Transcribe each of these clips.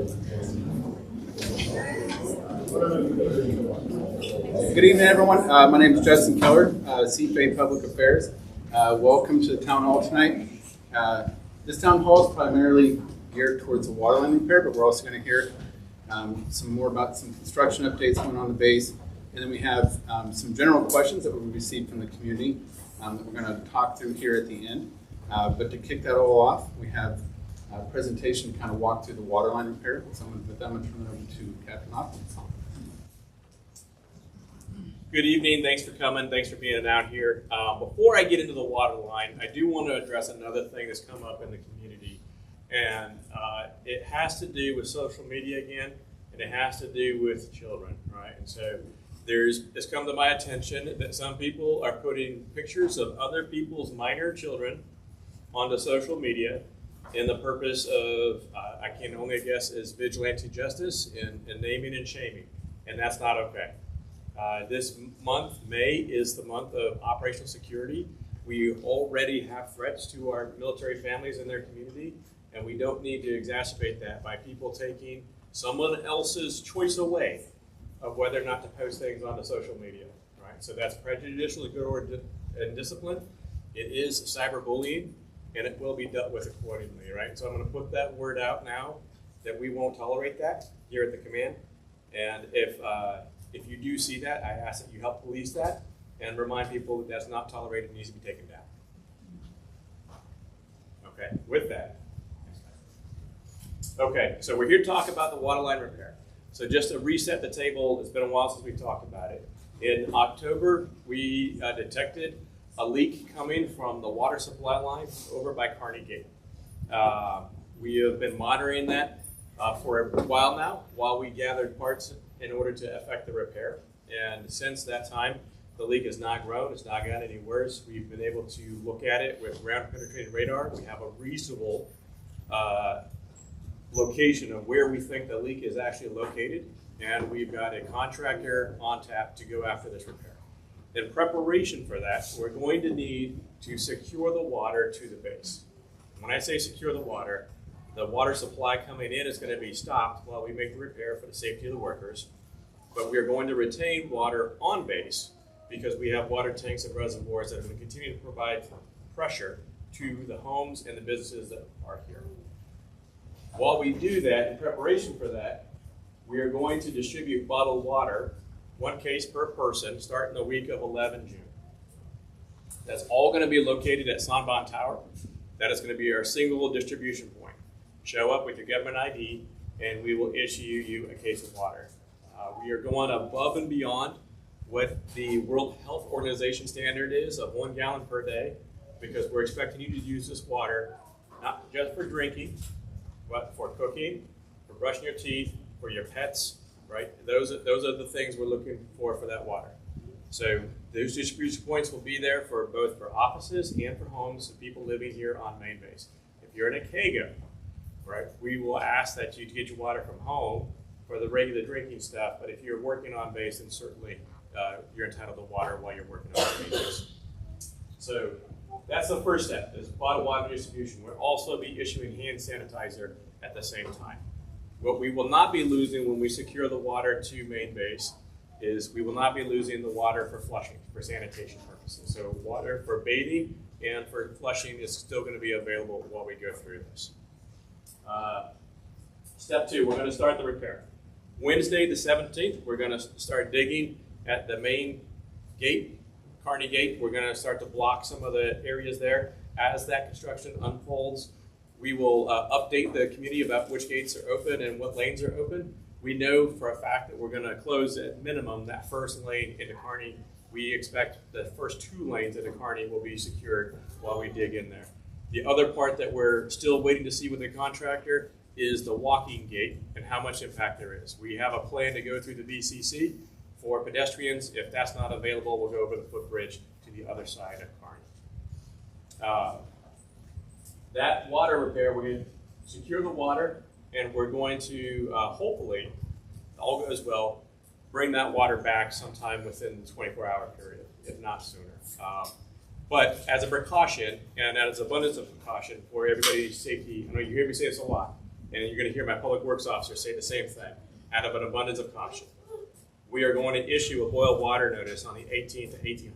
Good evening, everyone. My name is Justin Keller, CFA Public Affairs. Welcome to the town hall tonight. This town hall is primarily geared towards the water line repair, but we're also going to hear some more about some construction updates going on the base. And then we have some general questions that we received from the community that we're going to talk through here at the end. But to kick that all off, we have a presentation to kind of walk through the water line repair. So I'm going to turn it over to Captain Hopkins. Good evening. Thanks for coming. Thanks for being out here. Before I get into the water line, I do want to address another thing that's come up in the community. And it has to do with social media again, and it has to do with children, right? And so it's come to my attention that some people are putting pictures of other people's minor children onto social media in the purpose of, I can only guess, is vigilante justice and naming and shaming. And that's not okay. This month, May, is the month of operational security. We already have threats to our military families and their community, and we don't need to exacerbate that by people taking someone else's choice away of whether or not to post things on the social media, right? So that's prejudicial to good order and discipline. It is cyberbullying, and it will be dealt with accordingly, right? So I'm going to put that word out now that we won't tolerate that here at the command. And if you do see that, I ask that you help police that and remind people that that's not tolerated and needs to be taken down. Okay, with that. Okay, so we're here to talk about the water line repair. So just to reset the table, it's been a while since we talked about it. In October, we detected a leak coming from the water supply line over by Kearney Gate. We have been monitoring that for a while now, while we gathered parts in order to effect the repair. And since that time, the leak has not grown, it's not gotten any worse. We've been able to look at it with ground penetrating radar. We have a reasonable location of where we think the leak is actually located, and we've got a contractor on tap to go after this repair. In preparation for that, we're going to need to secure the water to the base. When I say secure the water supply coming in is going to be stopped while we make the repair for the safety of the workers, but we are going to retain water on base because we have water tanks and reservoirs that are going to continue to provide pressure to the homes and the businesses that are here. While we do that, in preparation for that, we are going to distribute bottled water, 1 case per person, starting the week of 11 June. That's all going to be located at Sanbon Tower. That is going to be our single distribution point. Show up with your government ID, and we will issue you a case of water. We are going above and beyond what the World Health Organization standard is of 1 gallon per day, because we're expecting you to use this water not just for drinking, but for cooking, for brushing your teeth, for your pets, right? Those are the things we're looking for that water. So those distribution points will be there for both for offices and for homes and people living here on main base. If you're in a KAGO, right, we will ask that you get your water from home for the regular drinking stuff, but if you're working on base, then certainly you're entitled to water while you're working on base. So that's the first step, is bottled water distribution. We'll also be issuing hand sanitizer at the same time. What we will not be losing when we secure the water to main base is we will not be losing the water for flushing, for sanitation purposes. So water for bathing and for flushing is still going to be available while we go through this. Step 2, we're going to start the repair. Wednesday the 17th, we're going to start digging at the main gate, Kearney Gate. We're going to start to block some of the areas there. As that construction unfolds, we will update the community about which gates are open and what lanes are open. We know for a fact that we're going to close at minimum that first lane into Kearney. We expect the first 2 lanes into Kearney will be secured while we dig in there. The other part that we're still waiting to see with the contractor is the walking gate and how much impact there is. We have a plan to go through the VCC for pedestrians. If that's not available, we'll go over the footbridge to the other side of Kearney. That water repair, we're going to secure the water, and we're going to hopefully, if all goes well, bring that water back sometime within the 24-hour period, if not sooner. But as a precaution, and as abundance of precaution for everybody's safety, I know you hear me say this a lot, and you're going to hear my public works officer say the same thing, out of an abundance of caution. We are going to issue a boil water notice on the 18th to 1800.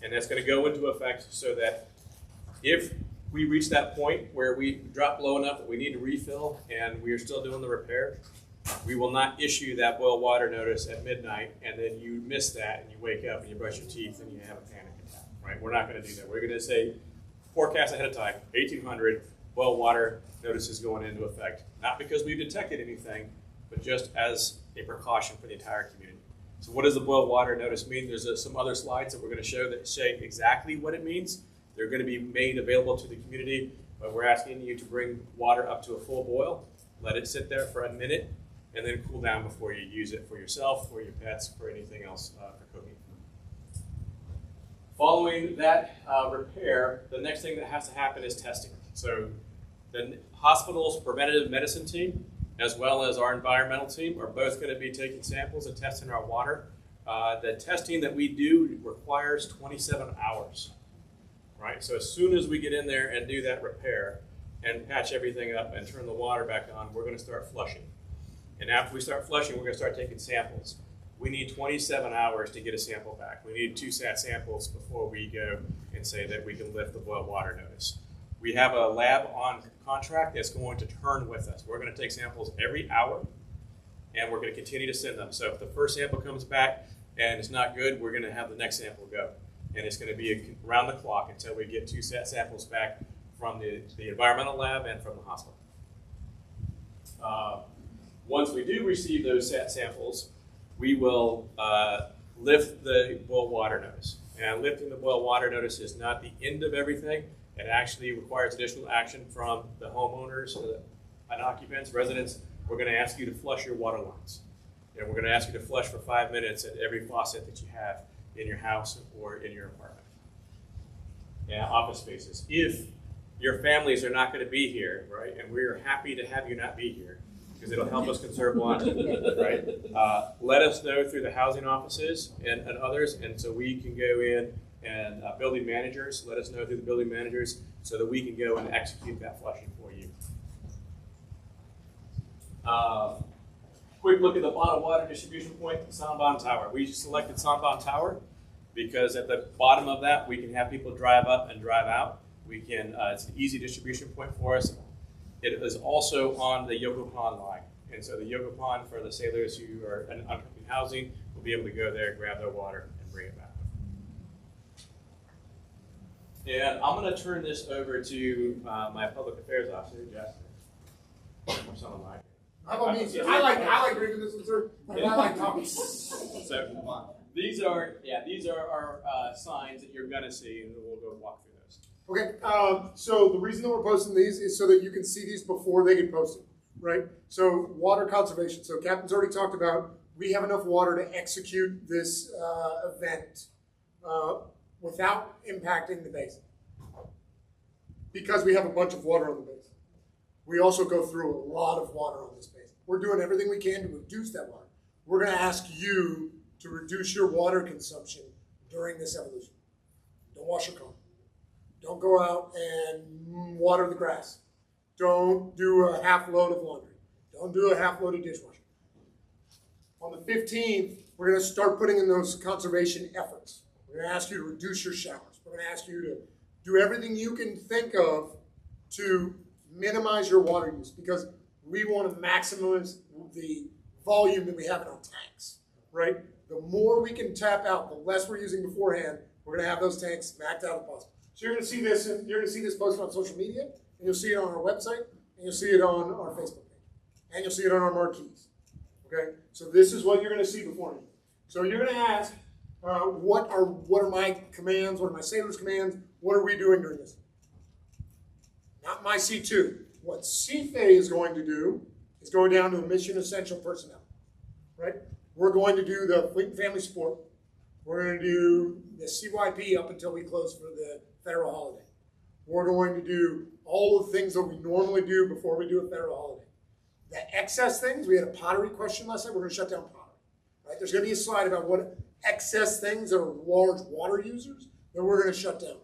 And that's going to go into effect so that if we reach that point where we drop low enough that we need to refill and we are still doing the repair, we will not issue that boil water notice at midnight and then you miss that and you wake up and you brush your teeth and you have a panic attack, right? We're not going to do that. We're going to say, forecast ahead of time, 1800, boil water notice is going into effect. Not because we've detected anything, but just as a precaution for the entire community. So what does the boil water notice mean? There's some other slides that we're going to show that say exactly what it means. They're going to be made available to the community, but we're asking you to bring water up to a full boil, let it sit there for a minute, and then cool down before you use it for yourself, for your pets, for anything else for cooking. Following that repair, the next thing that has to happen is testing. So the hospital's preventative medicine team, as well as our environmental team, are both going to be taking samples and testing our water. The testing that we do requires 27 hours, right? So as soon as we get in there and do that repair and patch everything up and turn the water back on, we're going to start flushing. And after we start flushing, we're going to start taking samples. We need 27 hours to get a sample back. We need 2 sat samples before we go and say that we can lift the boil water notice. We have a lab on contract that's going to turn with us. We're going to take samples every hour, and we're going to continue to send them. So if the first sample comes back and it's not good, we're going to have the next sample go. And it's going to be around the clock until we get 2 sat samples back from the environmental lab and from the hospital. Once we do receive those sat samples, we will lift the boil water notice. And lifting the boil water notice is not the end of everything. It actually requires additional action from the homeowners and occupants, residents. We're going to ask you to flush your water lines. And we're going to ask you to flush for 5 minutes at every faucet that you have in your house or in your apartment. Yeah, office spaces. If your families are not going to be here, right, and we're happy to have you not be here, because it'll help us conserve water, right? Let us know through the housing offices and others, and so we can go in and building managers, let us know through the building managers so that we can go and execute that flushing for you. Quick look at the bottom water distribution point, Sanbon Tower. We selected Sanbon Tower because at the bottom of that, we can have people drive up and drive out. We can, it's an easy distribution point for us. It is also on the Yoko Pond line. And so the Yoko Pond, for the sailors who are in uncompleted housing, will be able to go there, grab their water, and bring it back. And I'm going to turn this over to my public affairs officer, Justin. Or someone like it. I like reading this, sir. I like talking. So these are our signs that you're going to see, and we'll go walk through those. Okay, so the reason that we're posting these is so that you can see these before they get posted, right? So water conservation. So Captain's already talked about we have enough water to execute this event without impacting the basin because we have a bunch of water on the basin. We also go through a lot of water on this basin. We're doing everything we can to reduce that water. We're going to ask you to reduce your water consumption during this evolution. Don't wash your car. Don't go out and water the grass. Don't do a half load of laundry. Don't do a half load of dishwashing. On the 15th, we're going to start putting in those conservation efforts. We're going to ask you to reduce your showers. We're going to ask you to do everything you can think of to minimize your water use because we want to maximize the volume that we have in our tanks, right? The more we can tap out, the less we're using beforehand, we're going to have those tanks maxed out as possible. So you're going to see this, and you're going to see this posted on social media, and you'll see it on our website, and you'll see it on our Facebook page, and you'll see it on our marquees. Okay, so this is what you're going to see beforehand. So you're going to ask, what are my commands? What are my sailors' commands? What are we doing during this? Not my C2. What CFA is going to do is go down to the mission essential personnel, right? We're going to do the fleet and family support. We're going to do the CYP up until we close for the federal holiday. We're going to do all the things that we normally do before we do a federal holiday. The excess things, we had a pottery question last night. We're going to shut down pottery, right? There's going to be a slide about what excess things that are large water users that we're going to shut down.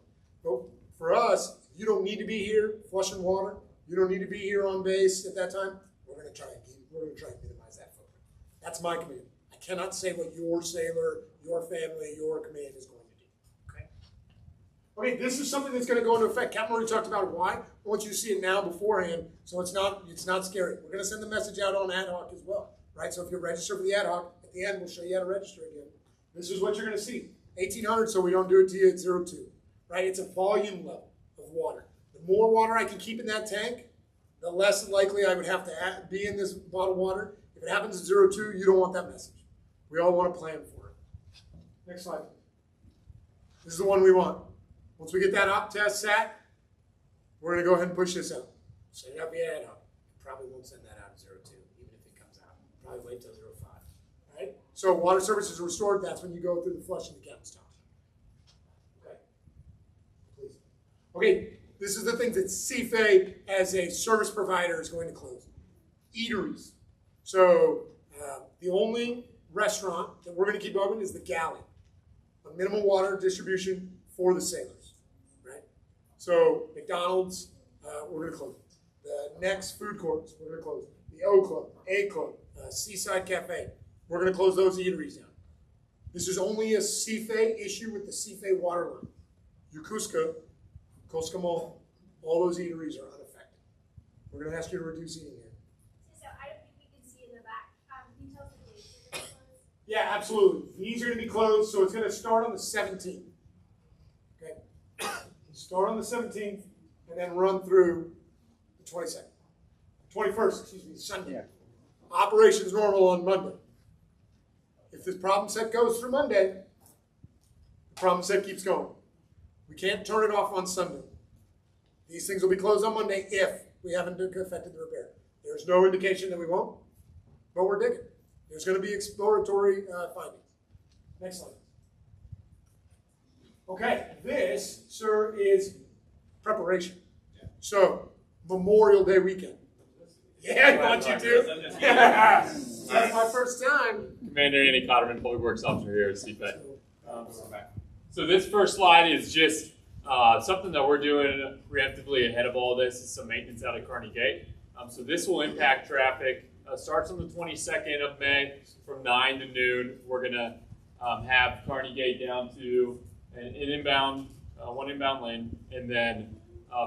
But for us, you don't need to be here flushing water. You don't need to be here on base at that time. We're gonna try and minimize that footprint. That's my command. I cannot say what your sailor, your family, your command is going to do. Okay. Okay, this is something that's going to go into effect. Captain already talked about why. I want you to see it now beforehand, so it's not scary. We're going to send the message out on ad hoc as well, right? So if you're registered for the ad hoc, at the end we'll show you how to register again. This is what you're going to see. 1,800, so we don't do it to you at 0.2, right? It's a volume level of water. The more water I can keep in that tank, the less likely I would have to be in this bottled water. If it happens at 0.2, you don't want that message. We all want to plan for it. Next slide. This is the one we want. Once we get that op test sat, we're going to go ahead and push this out. Send it out via ad hoc. Probably won't send that out at 0.2, even if it comes out. Probably wait till 0.5. Right? So water services are restored. That's when you go through the flushing the captain's talk. Okay. Please. Okay. This is the things that CFA as a service provider is going to close. Eateries. So the only restaurant that we're going to keep open is the galley. A minimal water distribution for the sailors, right? So McDonald's, we're going to close it. The next food courts, we're going to close it. The O Club, A Club, Seaside Cafe, we're going to close those eateries down. This is only a CFA issue with the CFA water line. Yokosuka, Koskamo, all those eateries are unaffected. We're going to ask you to reduce eating here. So I don't think we can see in the back. Can you tell us the dates they're going to close? Yeah, absolutely. These are going to be closed, so it's going to start on the 17th. Okay? Start on the 17th and then run through the 22nd. 21st, excuse me, Sunday. Yeah. Operations normal on Monday. If this problem set goes through Monday, the problem set keeps going. We can't turn it off on Sunday. These things will be closed on Monday if we haven't affected the repair. There's no indication that we won't, but we're digging. There's going to be exploratory findings. Next slide. Okay, this, sir, is preparation. So, Memorial Day weekend. Yeah, I want you to. That's my first time. Commander Andy Cotterman, Public Works Officer here at CFA. So this first slide is just something that we're doing preemptively ahead of all this. Is some maintenance out at Kearney Gate. So this will impact traffic. Starts on the 22nd of May from 9 to noon. We're going to have Kearney Gate down to an one inbound lane. And then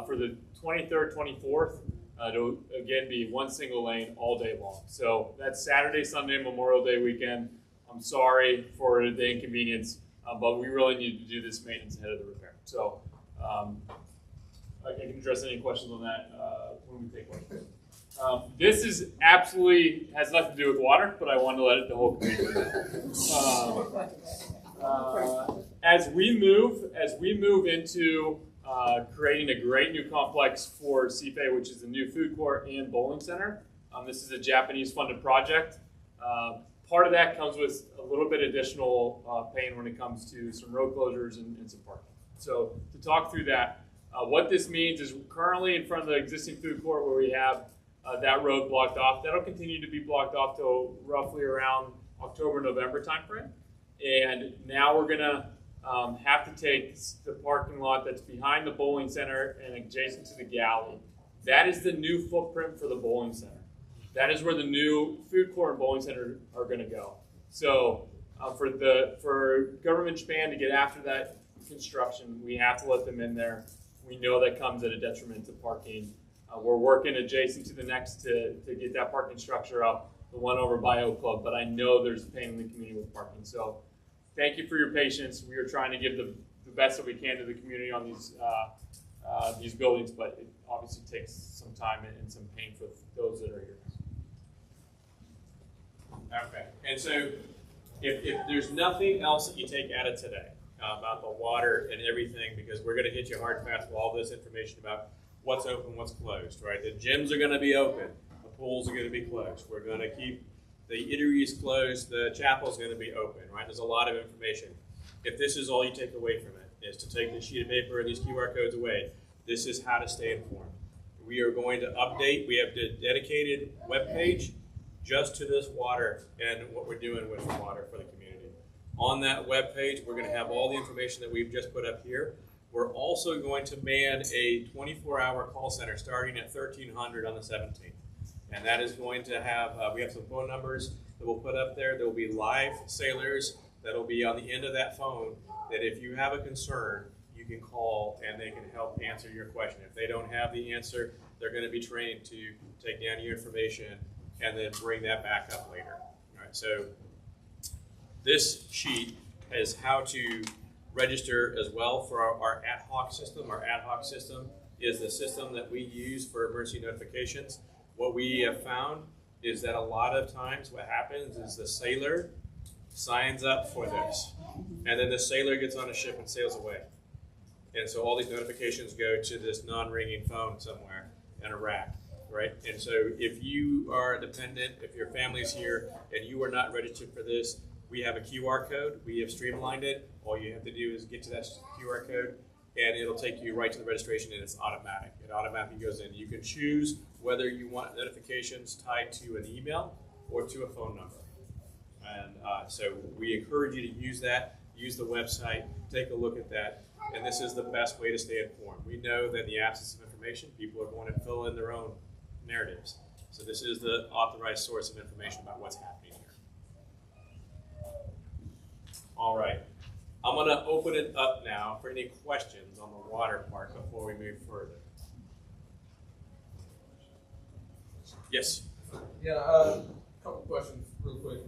for the 23rd, 24th, it'll again be one single lane all day long. So that's Saturday, Sunday, Memorial Day weekend. I'm sorry for the inconvenience, but we really need to do this maintenance ahead of the repair. So I can address any questions on that when we take questions. This is absolutely has nothing to do with water, but I wanted to let the whole community know. As we move into creating a great new complex for CFA, which is the new food court and bowling center. This is a Japanese-funded project. Part of that comes with a little bit additional pain when it comes to some road closures and some parking. So to talk through that, what this means is currently in front of the existing food court where we have that road blocked off. That'll continue to be blocked off till roughly around October, November timeframe. And now we're gonna have to take the parking lot that's behind the bowling center and adjacent to the galley. That is the new footprint for the bowling center. That is where the new food court and bowling center are going to go. So for Government Japan to get after that construction, we have to let them in there. We know that comes at a detriment to parking. We're working adjacent to the next to get that parking structure up, the one over by Oak Club, but I know there's pain in the community with parking. So thank you for your patience. We are trying to give the best that we can to the community on these buildings, but it obviously takes some time and some pain for those that are here. Okay, and so if there's nothing else that you take out of today about the water and everything, because we're going to hit you hard and fast with all this information about what's open, what's closed, right? The gyms are going to be open, the pools are going to be closed. We're going to keep the eateries closed, the chapel's going to be open, right? There's a lot of information. If this is all you take away from it, is to take the sheet of paper and these QR codes away, this is how to stay informed. We are going to update. We have a dedicated webpage just to this water and what we're doing with the water for the community. On that webpage, we're going to have all the information that we've just put up here. We're also going to man a 24-hour call center starting at 1300 on the 17th. And that is going to have, we have some phone numbers that we'll put up there. There will be live sailors that will be on the end of that phone that if you have a concern, you can call and they can help answer your question. If they don't have the answer, they're going to be trained to take down your information and then bring that back up later. All right, so this sheet is how to register as well for our ad hoc system. Our ad hoc system is the system that we use for emergency notifications. What we have found is that a lot of times what happens is the sailor signs up for this, and then the sailor gets on a ship and sails away. And so all these notifications go to this non-ringing phone somewhere in a rack, right? And so if you are a dependent, if your family's here and you are not registered for this, we have a QR code. We have streamlined it. All you have to do is get to that QR code and it'll take you right to the registration and it's automatic. It automatically goes in. You can choose whether you want notifications tied to an email or to a phone number. And so we encourage you to use that, use the website, take a look at that, and this is the best way to stay informed. We know that in the absence of information, people are going to fill in their own narratives. So this is the authorized source of information about what's happening here. All right. I'm going to open it up now for any questions on the water part before we move further. Yes? Yeah, a couple questions real quick.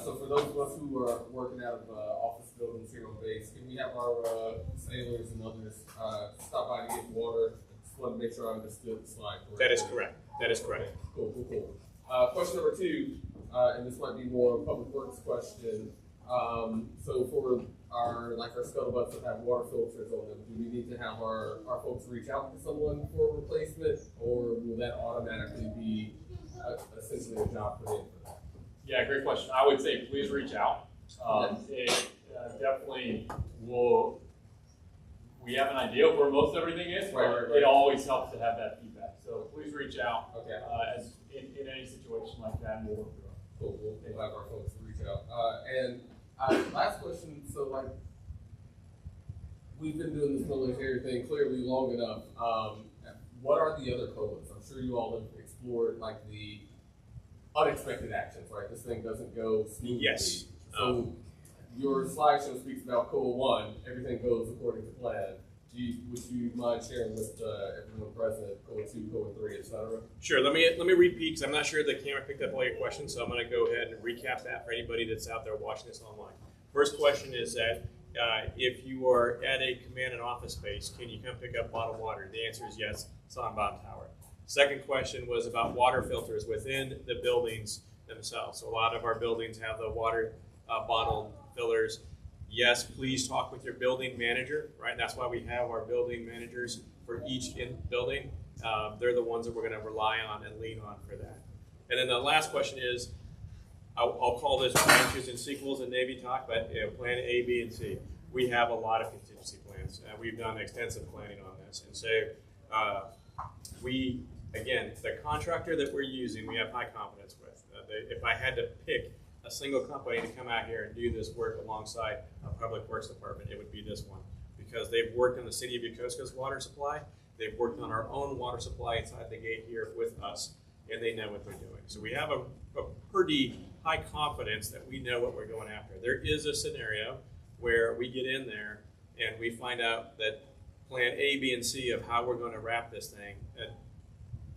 So for those of us who are working out of office buildings here on base, can we have our sailors and others stop by to get water? Just want to make sure I understood the slide correctly. That is correct. That is correct. Okay, cool. Question number two, and this might be more a public works question. So for our scuttlebutts that have water filters on them, do we need to have our folks reach out to someone for a replacement, or will that automatically be essentially a job for them for that? Yeah, great question. I would say please reach out. It definitely will. We have an idea of where most everything is, but Right. it always helps to have that feedback. So please reach out. Okay. As in any situation like that, and we'll work through it. Cool. We'll have our folks reach out. And last question. So, like, we've been doing this military thing clearly long enough. What are the other colas? I'm sure you all have explored like the unexpected actions, right? This thing doesn't go smoothly. Yes. So your slideshow speaks about COLA 1. Everything goes according to plan. Would you mind sharing with everyone present COLA 2, COLA 3, et cetera? Sure. Let me repeat because I'm not sure the camera picked up all your questions, so I'm going to go ahead and recap that for anybody that's out there watching this online. First question is that if you are at a command and office space, can you come pick up bottled water? The answer is yes. It's on Bottom Tower. Second question was about water filters within the buildings themselves. So a lot of our buildings have the water bottle fillers. Yes, please talk with your building manager, right? That's why we have our building managers for each building. They're the ones that we're going to rely on and lean on for that. And then the last question is, I'll call this branches and sequels in Navy talk, but plan A, B, and C. We have a lot of contingency plans. We've done extensive planning on this. And so again, the contractor that we're using, we have high confidence with. If I had to pick a single company to come out here and do this work alongside a public works department, it would be this one, because they've worked on the city of Yokosuka's water supply. They've worked on our own water supply inside the gate here with us, and they know what they're doing. So we have a pretty high confidence that we know what we're going after. There is a scenario where we get in there and we find out that plan A, B, and C of how we're going to wrap this thing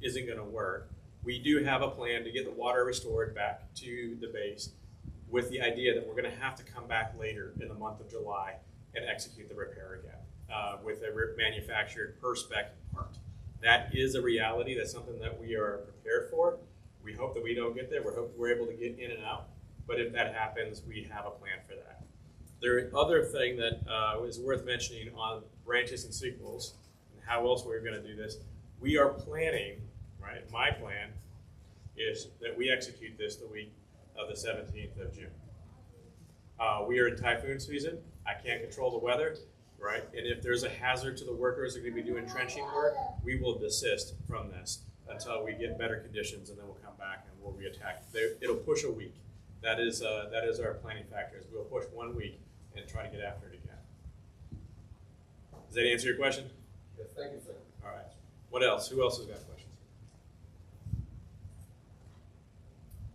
isn't going to work. We do have a plan to get the water restored back to the base with the idea that we're going to have to come back later in the month of July and execute the repair again with a manufactured per spec part. That is a reality. That's something that we are prepared for. We hope that we don't get there. We hope we're able to get in and out. But if that happens, we have a plan for that. The other thing that is worth mentioning on branches and sequels and how else we're going to do this, we are planning, right? My plan is that we execute this the week of the 17th of June. We are in typhoon season. I can't control the weather, right? And if there's a hazard to the workers that are going to be doing trenching work, we will desist from this until we get better conditions, and then we'll come back and we'll reattack. It'll push a week. That is our planning factors. We'll push 1 week and try to get after it again. Does that answer your question? Yes, thank you, sir. All right. What else? Who else has got questions?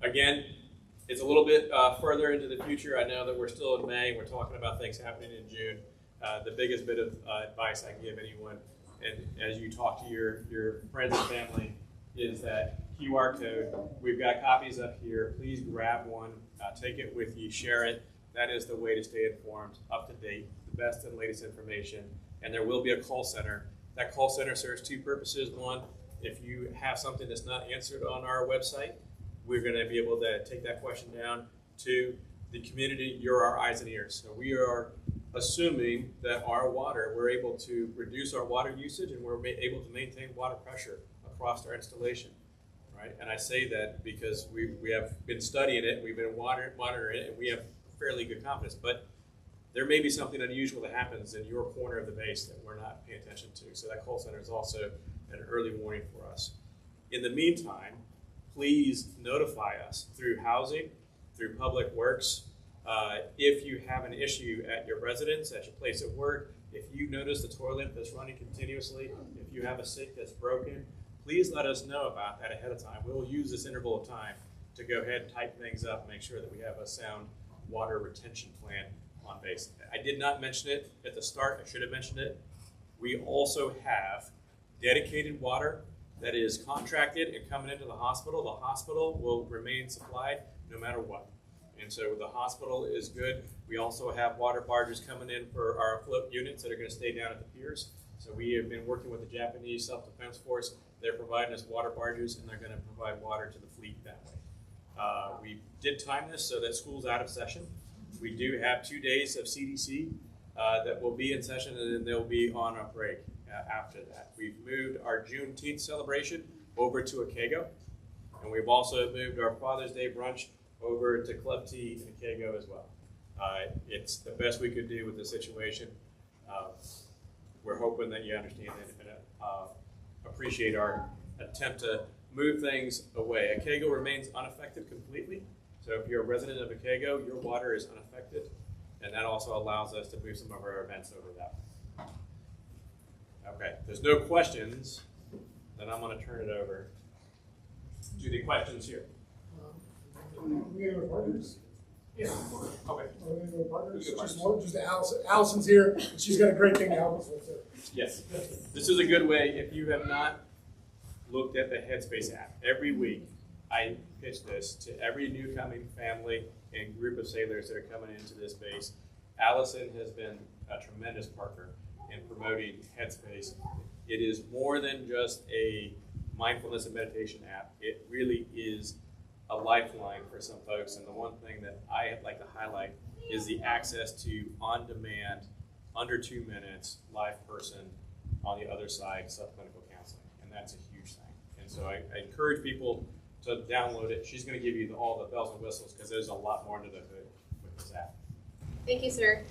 Again, it's a little bit further into the future. I know that we're still in May and we're talking about things happening in June. The biggest bit of advice I can give anyone, and as you talk to your friends and family, is that QR code. We've got copies up here. Please grab one, take it with you, share it. That is the way to stay informed, up to date, the best and latest information. And there will be a call center. That call center serves two purposes. One, if you have something that's not answered on our website, we're going to be able to take that question down. To the community, you're our eyes and ears. So we are assuming that our water, we're able to reduce our water usage and we're able to maintain water pressure across our installation, right? And I say that because we have been studying it, we've been monitoring it, and we have fairly good confidence. But there may be something unusual that happens in your corner of the base that we're not paying attention to. So that call center is also an early warning for us. In the meantime, please notify us through housing, through public works. If you have an issue at your residence, at your place of work, if you notice the toilet that's running continuously, if you have a sink that's broken, please let us know about that ahead of time. We'll use this interval of time to go ahead and type things up and make sure that we have a sound water retention plan on base. I did not mention it at the start. I should have mentioned it. We also have dedicated water that is contracted and coming into the hospital. The hospital will remain supplied no matter what. And so the hospital is good. We also have water barges coming in for our float units that are going to stay down at the piers. So we have been working with the Japanese Self-Defense Force. They're providing us water barges, and they're going to provide water to the fleet that way. We did time this so that school's out of session. We do have 2 days of CDC that will be in session, and then they'll be on a break after that. We've moved our Juneteenth celebration over to Akego, and we've also moved our Father's Day brunch over to Club T in Akego as well. It's the best we could do with the situation. We're hoping that you understand and appreciate our attempt to move things away. Akego remains unaffected completely. So if you're a resident of Akego, your water is unaffected, and that also allows us to move some of our events over that way. Okay, if there's no questions, then I'm going to turn it over to the questions here. We have our partners. Yeah. Okay. Just Allison's here. And she's got a great thing to help us with. So. Yes. This is a good way. If you have not looked at the Headspace app, every week I pitch this to every new coming family and group of sailors that are coming into this base. Allison has been a tremendous partner in promoting Headspace. It is more than just a mindfulness and meditation app. It really is a lifeline for some folks. And the one thing that I'd like to highlight is the access to on-demand, under 2 minutes, live person on the other side, subclinical counseling. And that's a huge thing. And so I encourage people to download it. She's going to give you all the bells and whistles because there's a lot more under the hood with this app. Thank you, sir.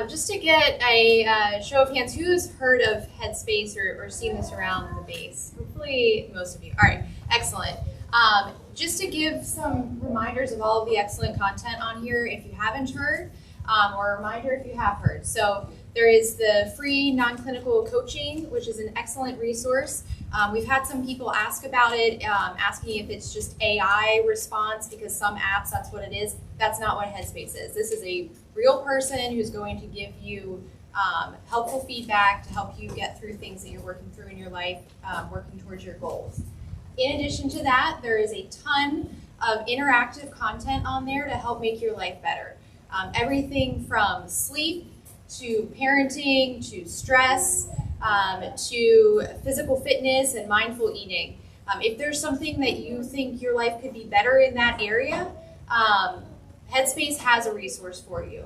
Just to get a show of hands, who has heard of Headspace or seen this around the base? Hopefully most of you. All right, excellent. Just to give some reminders of all of the excellent content on here if you haven't heard, or a reminder if you have heard. So there is the free non-clinical coaching, which is an excellent resource. We've had some people ask about it, asking if it's just AI response because some apps, that's what it is. That's not what Headspace is. This is a real person who's going to give you helpful feedback to help you get through things that you're working through in your life, working towards your goals. In addition to that, there is a ton of interactive content on there to help make your life better. Everything from sleep to parenting to stress to physical fitness and mindful eating. If there's something that you think your life could be better in that area, Headspace has a resource for you.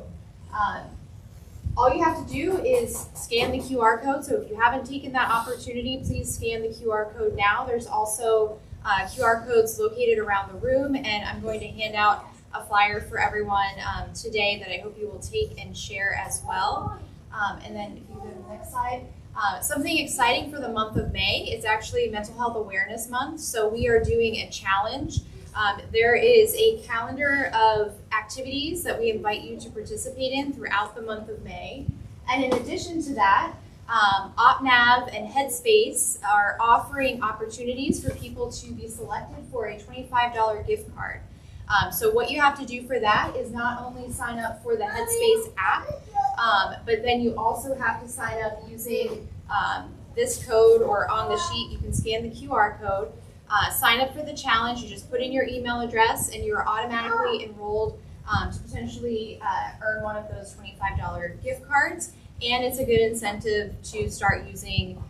All you have to do is scan the QR code. So if you haven't taken that opportunity, please scan the QR code now. There's also QR codes located around the room, and I'm going to hand out a flyer for everyone today that I hope you will take and share as well. And then if you go to the next slide, something exciting for the month of May. It's actually Mental Health Awareness Month, so we are doing a challenge. There is a calendar of activities that we invite you to participate in throughout the month of May. And in addition to that, OpNav and Headspace are offering opportunities for people to be selected for a $25 gift card. So what you have to do for that is not only sign up for the Headspace app, but then you also have to sign up using this code, or on the sheet you can scan the QR code. Sign up for the challenge. You just put in your email address and you're automatically enrolled to potentially earn one of those $25 gift cards. And it's a good incentive to start using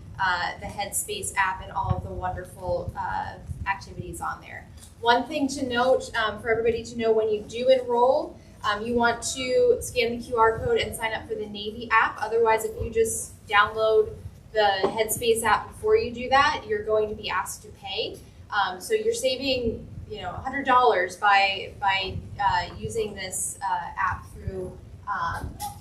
the Headspace app and all of the wonderful activities on there. One thing to note for everybody to know, when you do enroll, you want to scan the QR code and sign up for the Navy app. Otherwise, if you just download the Headspace app before you do that, you're going to be asked to pay. So you're saving, $100 by using this app through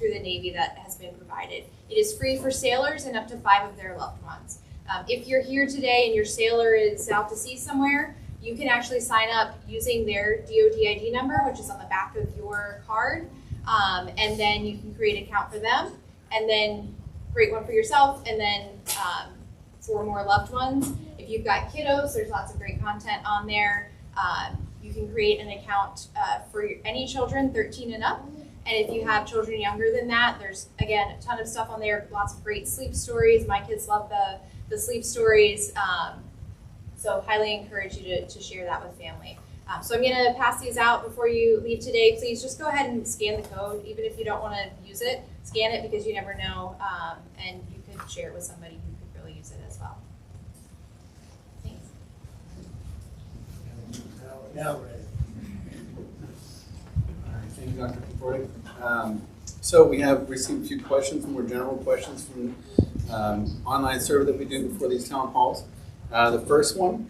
the Navy that has been provided. It is free for sailors and up to 5 of their loved ones. If you're here today and your sailor is out to sea somewhere, you can actually sign up using their DoD ID number, which is on the back of your card, and then you can create an account for them, and then create one for yourself, and then 4 more loved ones. If you've got kiddos, there's lots of great content on there. You can create an account for any children 13 and up. And if you have children younger than that, there's, again, a ton of stuff on there, lots of great sleep stories. My kids love the sleep stories. So highly encourage you to share that with family. So I'm gonna pass these out before you leave today. Please just go ahead and scan the code. Even if you don't wanna use it, scan it, because you never know, and you could share it with somebody who could really use it as well. Thanks. Now we're ready. Thank you, Dr. Conforti. So we have received a few questions, more general questions from online survey that we do before these town halls. The first one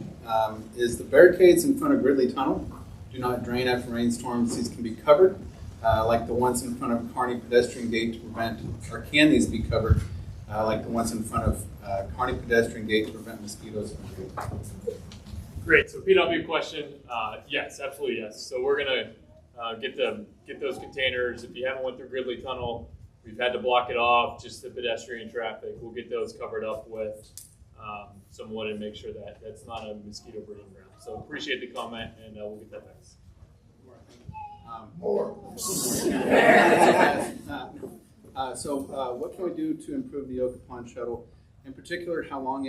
is: the barricades in front of Gridley Tunnel do not drain after rainstorms. These can be covered, like the ones in front of Kearney Pedestrian Gate to prevent, or can these be covered, like the ones in front of Kearney Pedestrian Gate to prevent mosquitoes from breeding? Great. So PW question, yes, absolutely yes. So we're gonna get those containers. If you haven't went through Gridley Tunnel, we've had to block it off, just the pedestrian traffic. We'll get those covered up with some wood and make sure that that's not a mosquito breeding ground. So appreciate the comment, and we'll get that fixed. So what can we do to improve the Oakapon shuttle? In particular, how long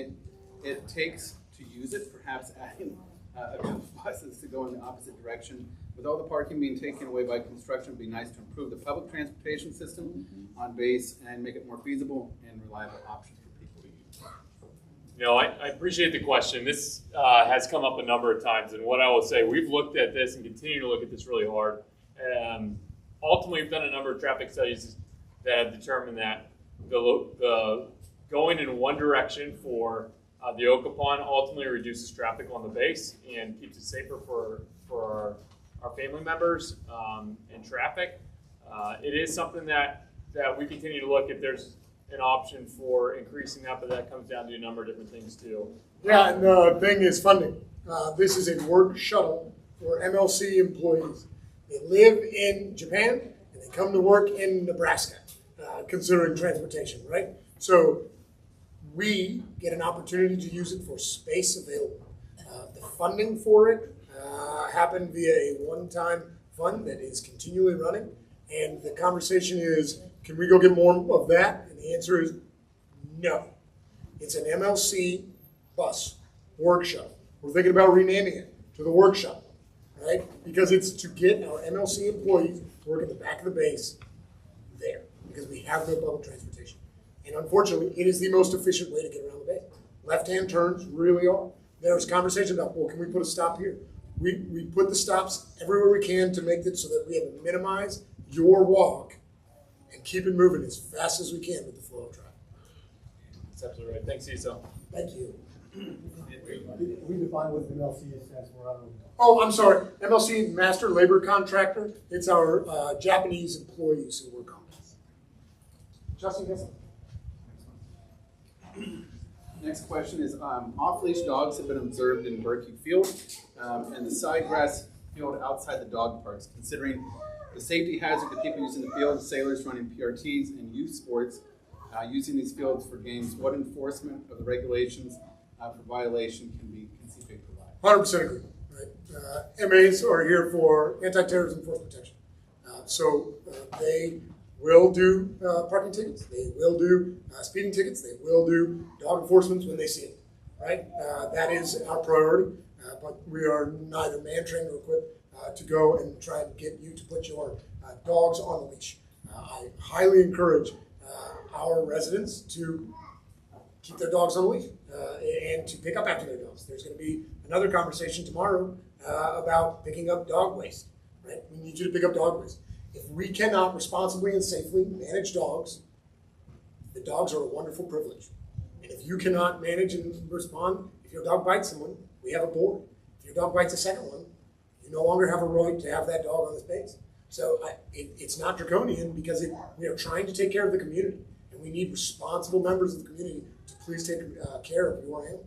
it takes to use it, perhaps adding a couple buses to go in the opposite direction. With all the parking being taken away by construction, it would be nice to improve the public transportation system on base and make it more feasible and reliable option for people to use. I appreciate the question. This has come up a number of times, and what I will say, we've looked at this and continue to look at this really hard. Ultimately, we've done a number of traffic studies that have determined that the going in one direction for the Oakapon ultimately reduces traffic on the base and keeps it safer for our family members and traffic. It is something that we continue to look if there's an option for increasing that, but that comes down to a number of different things too. Yeah, and the thing is funding. This is a work shuttle for MLC employees. They live in Japan and they come to work in Nebraska, considering transportation, right? So we get an opportunity to use it for space available. The funding for it happened via a one-time fund that is continually running. And the conversation is, can we go get more of that? And the answer is no. It's an MLC bus work shuttle. We're thinking about renaming it to the work shuttle, right? Because it's to get our MLC employees to work at the back of the base there, because we have no public transportation. And unfortunately, it is the most efficient way to get around the base. Left-hand turns really are. There's conversation about, well, can we put a stop here? We put the stops everywhere we can to make it so that we have to minimize your walk and keep it moving as fast as we can with the flow of traffic. That's absolutely right. Thanks, Cecil. Thank you. We define what MLC stands for. Oh, I'm sorry. MLC, Master Labor Contractor. It's our Japanese employees who work on this. Justin, yes. Next question is, off-leash dogs have been observed in Berkey Field and the Sidegrass Field outside the dog parks. Considering the safety hazard to people using the field, sailors running PRTs, and youth sports, using these fields for games, what enforcement of the regulations for violation can CFA provide? 100% agree. Right? MAs are here for anti-terrorism force protection. So they will do parking tickets. They will do speeding tickets. They will do dog enforcement when they see it. Right? That is our priority. But we are neither man-trained or equipped to go and try and get you to put your dogs on the leash. I highly encourage our residents to keep their dogs on the leash and to pick up after their dogs. There's going to be another conversation tomorrow about picking up dog waste. Right? We need you to pick up dog waste. If we cannot responsibly and safely manage dogs, the dogs are a wonderful privilege. And if you cannot manage and respond, if your dog bites someone, we have a board. If your dog bites a second one, you no longer have a right to have that dog on the space. So it's not draconian because we are trying to take care of the community. And we need responsible members of the community to please take care of your animal.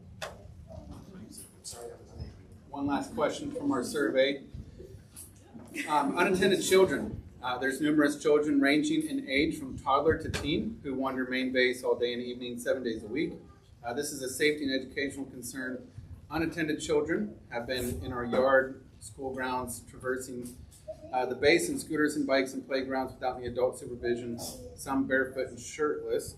Sorry, that was One last question from our survey. Unattended children. There's numerous children ranging in age from toddler to teen who wander main base all day and evening, 7 days a week. This is a safety and educational concern. Unattended children have been in our yard, school grounds, traversing the base in scooters and bikes and playgrounds without any adult supervision, some barefoot and shirtless.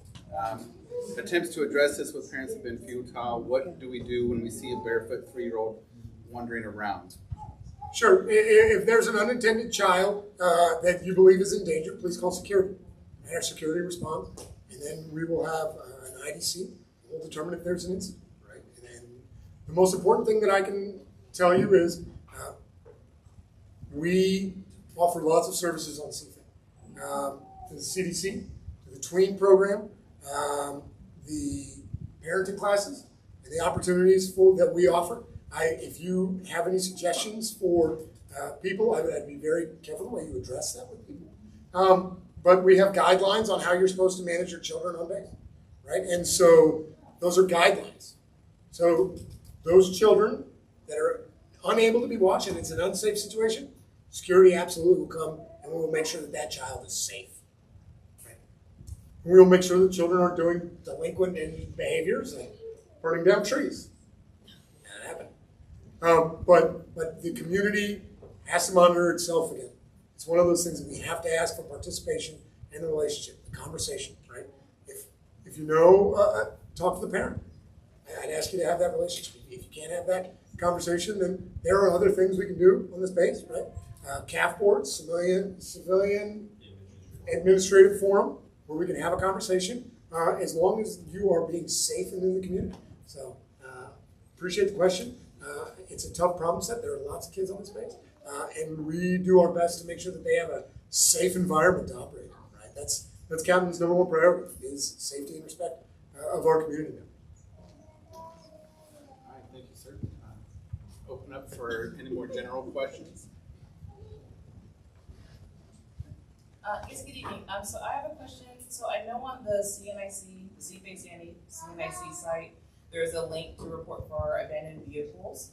Attempts to address this with parents have been futile. What do we do when we see a barefoot 3-year-old wandering around? Sure. If there's an unintended child that you believe is in danger, please call security. And our security responds, and then we will have an IDC. We'll determine if there's an incident. Right. And the most important thing that I can tell you is we offer lots of services on CFA. To the CDC, to the tween program, the parenting classes, and the opportunities that we offer. If you have any suggestions for people, I'd be very careful the way you address that with people. But we have guidelines on how you're supposed to manage your children on base, right? And so those are guidelines. So those children that are unable to be watched and it's an unsafe situation, security absolutely will come and we will make sure that that child is safe. Right? And we will make sure that children aren't doing delinquent behaviors and burning down trees. That happened. But the community has to monitor itself again. It's one of those things that we have to ask for participation in the relationship, the conversation, right? If you know, talk to the parent. I'd ask you to have that relationship. If you can't have that conversation, then there are other things we can do on this base, right? CAF boards, civilian administrative forum, where we can have a conversation as long as you are being safe and in the community. So appreciate the question. It's a tough problem set. There are lots of kids on this base. And we do our best to make sure that they have a safe environment to operate in, right? That's Captain's number one priority is safety and respect of our community. All right, thank you, sir. Open up for any more general questions. Yes, good evening. So I have a question. So I know on the CNIC, the CNIC site, there's a link to report for abandoned vehicles.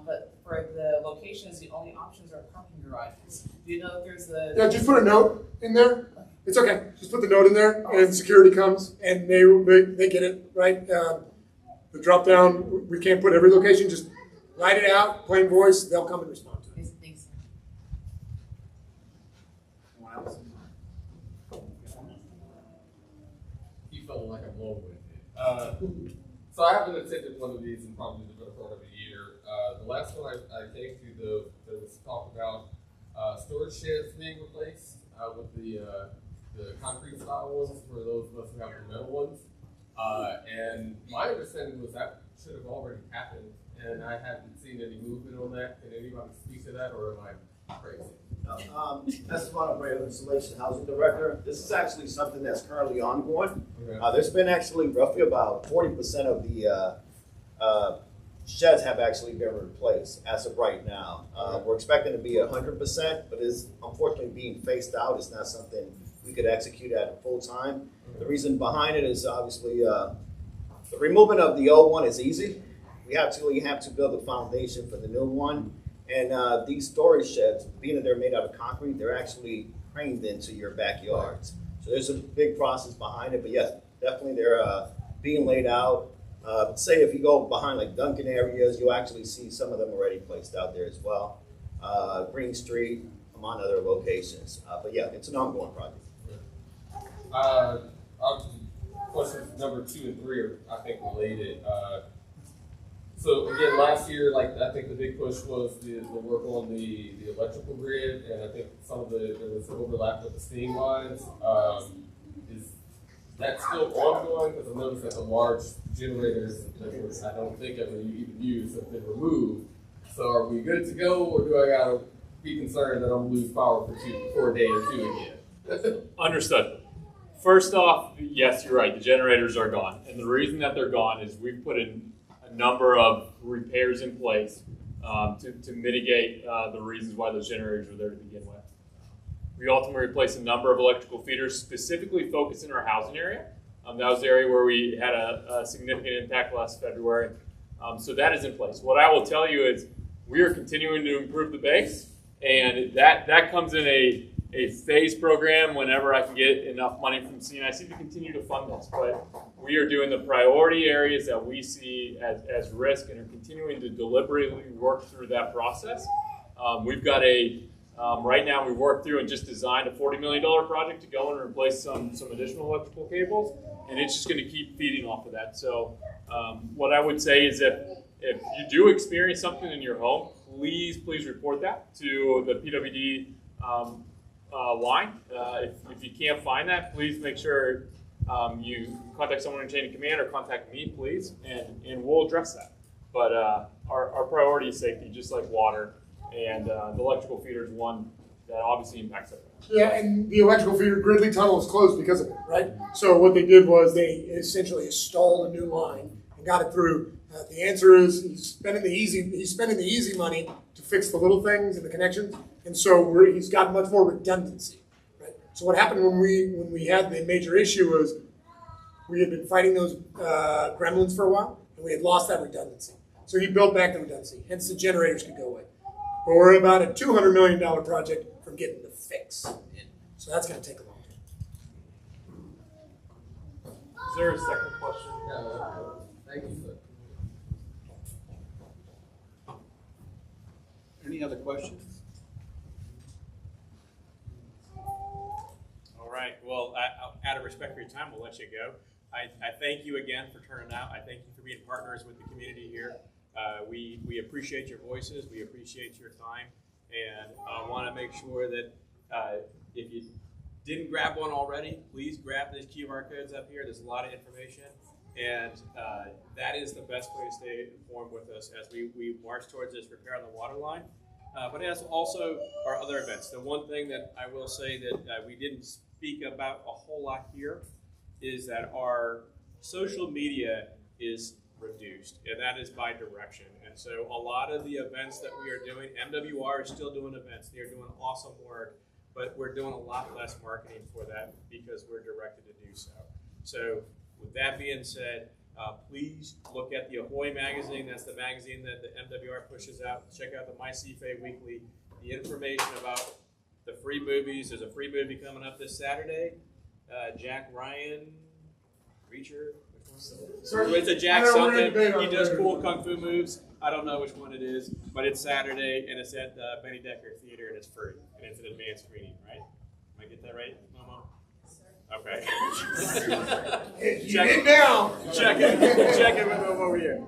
But for the locations, the only options are parking garages. Do you know if there's a... Yeah, just put a note in there. It's okay. Just put the note in there, and security comes, and they get it, right? The drop down, we can't put every location. Just write it out, plain voice. They'll come and respond to it. Thanks. Anyone else? Keep feeling like I'm long with it. So I haven't attended one of these in probably the better part of a year. The last one I came to, there was talk about storage sheds being replaced with the concrete style ones for those of us who have the metal ones. And my understanding was that should have already happened, and I haven't seen any movement on that. Can anybody speak to that, or am I crazy? That's Esteban Abreu, Installation Housing Director. This is actually something that's currently ongoing. Okay. There's been actually roughly about 40% of the sheds have actually been replaced as of right now. We're expecting to be 100%, but it's unfortunately being phased out. It's not something we could execute at full time. The reason behind it is obviously the removal of the old one is easy. We have to build a foundation for the new one. And these storage sheds, being that they're made out of concrete, they're actually craned into your backyards. So there's a big process behind it, but yes, definitely they're being laid out. Say if you go behind like Duncan areas, you'll actually see some of them already placed out there as well. Green Street, among other locations. But yeah, it's an ongoing project. Questions number 2 and 3 are, I think, related. So again, last year, like I think the big push was the work on the electrical grid, and I think there was overlap with the steam lines. Is that still ongoing? Because I noticed that the large generators that I don't think ever even used have been removed. So are we good to go, or do I gotta be concerned that I'm gonna lose power for a day or two again? Understood. First off, yes, you're right. The generators are gone, and the reason that they're gone is we've put in a number of repairs in place to mitigate the reasons why those generators were there to begin with. We ultimately replaced a number of electrical feeders, specifically focused in our housing area. That was the area where we had a significant impact last February. So that is in place. What I will tell you is we are continuing to improve the base, and that comes in a phased program whenever I can get enough money from CNIC to continue to fund this. But we are doing the priority areas that we see as risk and are continuing to deliberately work through that process. We've got right now we've worked through and just designed a $40 million project to go and replace some additional electrical cables, and it's just going to keep feeding off of that. So what I would say is if you do experience something in your home, please report that to the PWD line. If you can't find that, please make sure you contact someone in chain of command or contact me, please, and we'll address that. But our priority is safety, just like water, and the electrical feeder is one that obviously impacts everyone. Yeah, and the electrical feeder, Gridley Tunnel is closed because of it, right? So what they did was they essentially installed a new line and got it through. The answer is he's spending the easy money to fix the little things and the connections, and so he's got much more redundancy, right? So what happened when we had the major issue was we had been fighting those gremlins for a while, and we had lost that redundancy. So he built back the redundancy, hence the generators could go away. But we're about a $200 million project from getting the fix in, so that's going to take a long time. Is there a second question? Thank you, sir. Any other questions? All right. Well, out of respect for your time, we'll let you go. I thank you again for turning out. I thank you for being partners with the community here. We appreciate your voices. We appreciate your time. And I want to make sure that if you didn't grab one already, please grab these QR codes up here. There's a lot of information. And that is the best way to stay informed with us as we march towards this repair on the water line. But as also our other events. The one thing that I will say that we didn't speak about a whole lot here is that our social media is reduced, and that is by direction. And so a lot of the events that we are doing, MWR is still doing events. They're doing awesome work, but we're doing a lot less marketing for that because we're directed to do so. So with that being said, please look at the Ahoy magazine. That's the magazine that the MWR pushes out. Check out the My CFA Weekly. The information about the free movies. There's a free movie coming up this Saturday. Jack Ryan, Reacher. It's a Jack something. He does cool kung fu moves. I don't know which one it is, but it's Saturday and it's at the Benny Decker Theater and it's free and it's an advanced screening, right? Am I get that right, Momo? Okay. Check it down. Check it with Momo over here.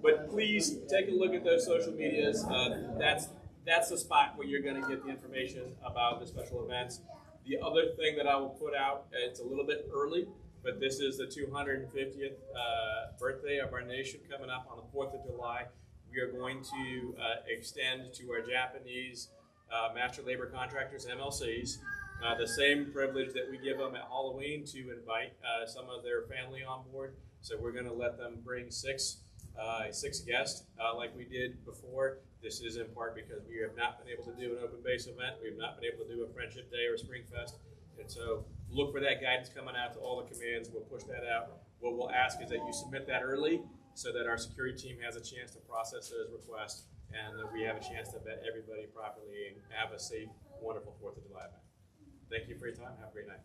But please take a look at those social medias. That's the spot where you're going to get the information about the special events. The other thing that I will put out, it's a little bit early, but this is the 250th birthday of our nation coming up on the 4th of July. We are going to extend to our Japanese master labor contractors, MLCs, the same privilege that we give them at Halloween to invite some of their family on board. So we're going to let them bring six guests like we did before. This is in part because we have not been able to do an open base event. We have not been able to do a Friendship Day or a Spring Fest. And so look for that guidance coming out to all the commands. We'll push that out. What we'll ask is that you submit that early so that our security team has a chance to process those requests and that we have a chance to vet everybody properly and have a safe, wonderful 4th of July event. Thank you for your time. Have a great night.